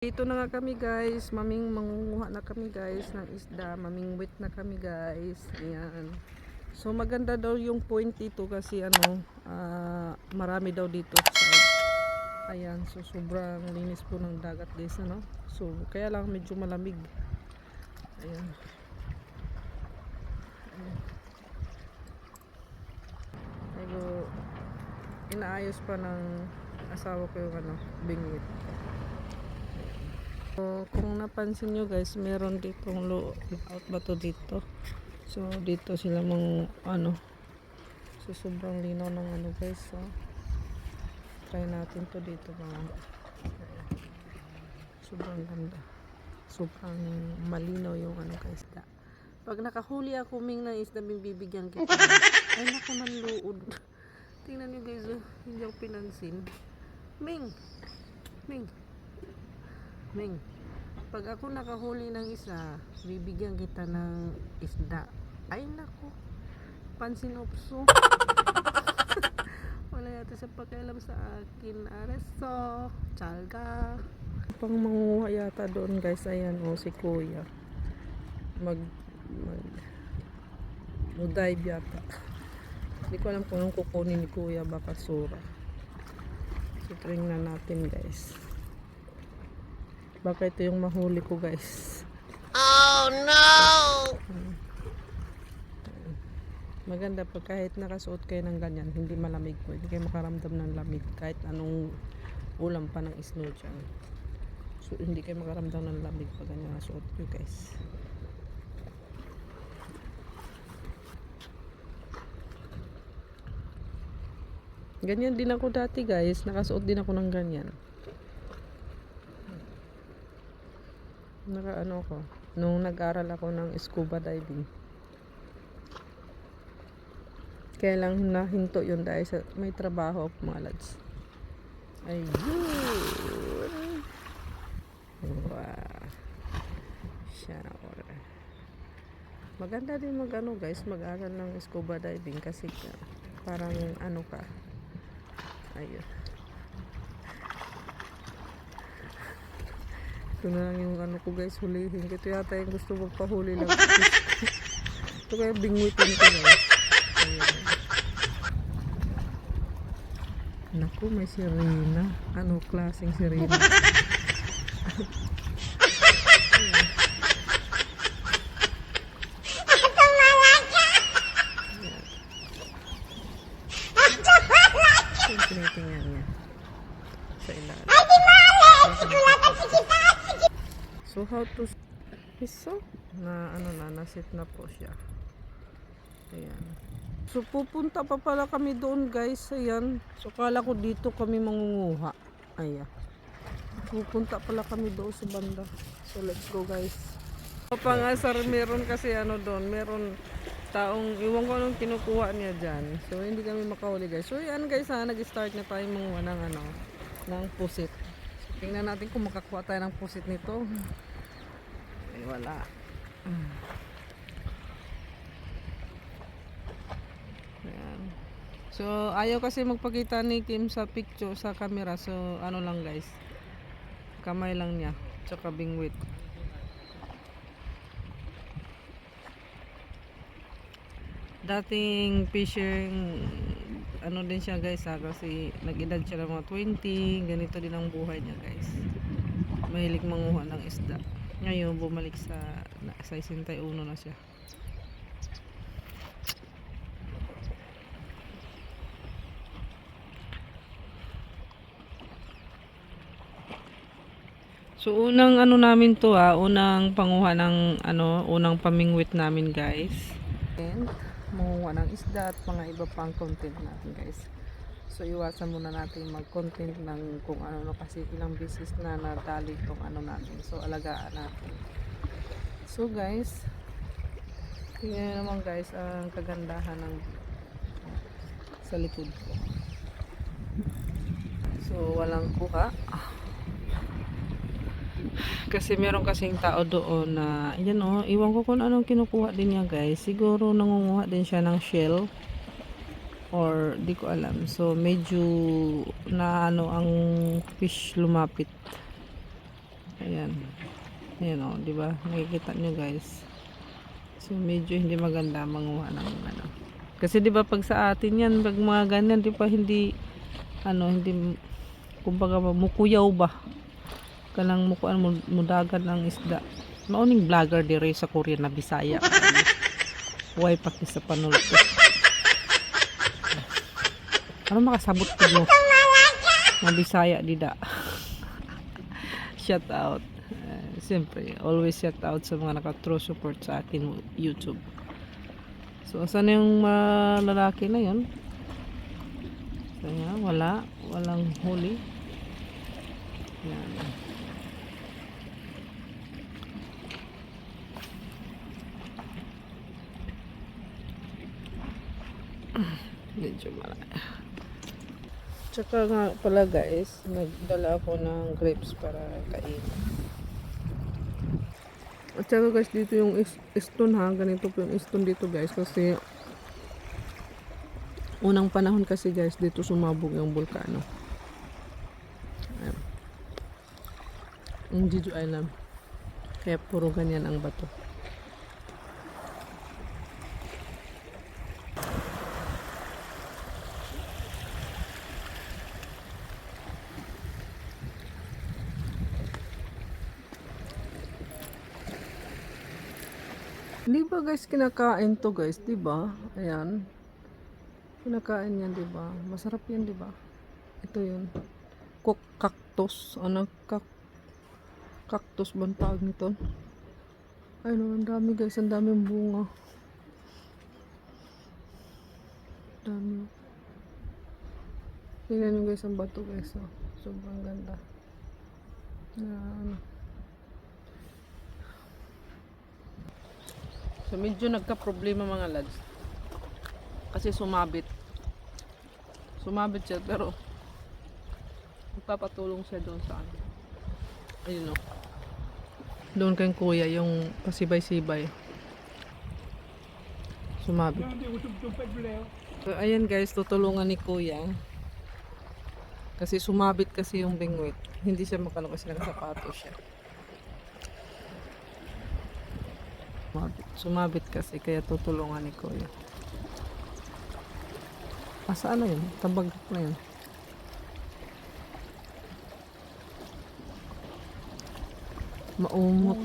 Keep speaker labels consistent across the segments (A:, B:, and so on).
A: Dito na nga kami guys, mangunguha na kami guys ng isda, mamingwit na kami guys. Ayan. So maganda daw yung point dito kasi marami daw dito. Ayan, so sobrang linis po ng dagat guys, ano. So kaya lang medyo malamig. Ayan. Pero inaayos pa ng asawa ko yung bingwit. So, kung napansin nyo guys, meron ditong lookout ba to dito. So dito sila so sobrang linaw ng guys. So try natin to dito mga. Sobrang ganda, sobrang malinaw yung guys. Pag nakahuli ako ng isda, bibigyan kita. Ay naku, manluod. Tingnan nyo guys, hindi ako pinansin. Ming, pag ako nakahuli ng isa, bibigyan kita ng isda. Ay naku, pansin opso. Wala yata sa pakialam sa akin. Areso, tsalga. Pang manguha yata doon guys. Ayan si kuya mag-dive yata. Hindi ko alam kung anong kukunin ni kuya, baka sura. So tingnan natin guys, baka ito yung mahuli ko guys. Oh no! Maganda pag kahit nakasuot kayo ng ganyan, hindi malamig po, hindi kayo makaramdam ng lamig kahit anong ulam pa ng snow dyan. So hindi kayo makaramdam ng lamig pag ganyan nasuot nyo guys. Ganyan din ako dati guys, nakasuot din ako ng ganyan. Ko nung nag-aral ako ng scuba diving. Kaya lang nahinto yun dahil sa may trabaho ako mga lads. Ayun. Wow. Shower. Maganda din guys, mag-aral ng scuba diving kasi parang ka. Ayun. Ito na lang yung ko guys, hulihin. Ito yata yung gusto magpahuli lang. Ito kaya bingwitin ko guys. Ayun. Naku, may sirena. Ano klaseng sirena? Tinitingnan niya sa ilalim. So how to so nasit na po siya. Ayan. So pupunta pa pala kami doon guys. Ayan. So kala ko dito kami mangunguha. Ayan. Pupunta pala kami doon sa banda. So let's go guys. Pangasar meron kasi doon. Meron taong iwan ko anong kinukuha niya dyan. So hindi kami makahuli guys. So yan guys, nag-start na tayo manguha ng pusit. So, tingnan natin kung makakuha tayo ng pusit nito. Ay wala. Ayan. So ayaw kasi magpakita ni Kim sa picture sa camera. So lang guys, kamay lang niya tsaka bingwit. Dating fishing din siya guys kasi nag-edad siya ng mga 20, ganito din ang buhay niya guys, mahilig manguha ng isda. Ngayon bumalik sa 61 na siya. So unang namin to unang panguha ng unang pamingwit namin guys. Manguha ng isda at mga iba pang content natin guys. So iwasan muna natin mag-content ng kung kasi ilang beses na nadali itong natin. So alagaan natin. So guys, tingnan naman guys ang kagandahan ng sa likod ko. So walang kuha. Kasi meron kasing tao doon na iwan ko kung anong kinukuha din niya guys. Siguro nangunguha din siya ng shell or di ko alam. So medyo na ang fish lumapit. Ayan. Ayan o, di ba? Nakikita nyo guys. So medyo hindi maganda manguha ng ano. Kasi di ba pag sa atin yan, pag mga ganyan, di ba hindi hindi kumbaga mukuyaw ba? Kanang mukuan mudagan ng isda. Mauning vlogger dire sa Korea na Bisaya. Huwag pa sa panulto. Ano makasabot ko mo? Na Bisaya dida. Shout out. Siyempre, always shout out sa mga naka-true support sa akin YouTube. So, saan yung lalaki na yun? So, yan, walang huli. Yan. Medyo malaki. Tsaka nga pala guys, nagdala ako ng grapes para kain. At saka guys, dito yung stone ha, ganito po yung stone dito guys, kasi unang panahon kasi guys, dito sumabog yung bulkano. Ayan. Yung Jeju Island. Kaya puro ganyan ang bato. Di ba guys, kinakain to guys, di ba? Ayan. Kinakain yan, di ba? Masarap yan, di ba? Ito yun. Cactus. Ano? Cactus ba ang tawag nito? Ayun, ang dami guys, ang daming bunga. Dami. Tingnan nyo guys ang bato guys. Oh. Sobrang ganda. So medyo nagka-problema mga lads. Kasi sumabit. Sumabit siya pero magpapatulong siya doon sa ano. Ayun o. Doon kay kuya yung pasibay-sibay. Sumabit. So ayan guys, tutulungan ni kuya. Kasi sumabit kasi yung bingwit. Hindi siya makano kasi nakasapato siya. Sumabit kasi kaya tutulungan ni kuya. Asa ano yun? Tabag na yun. Maumot.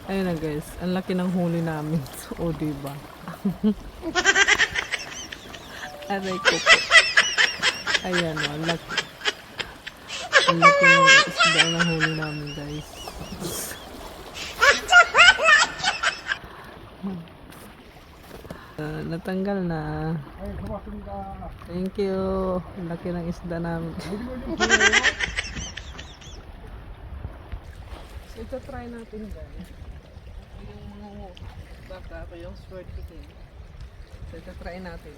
A: Ayun na guys, ang laki ng huli namin. O diba? Aray ko po. Ayan o, ang laki. Ang laki ng isda ng huli namin guys. Natanggal na. Thank you. Ang laki ng isda namin. So ito try natin guys. Yung mga baka, yung sword chicken. So ito try natin.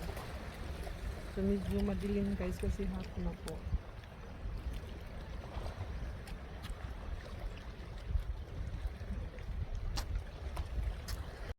A: So medyo madilim guys kasi hapon na po.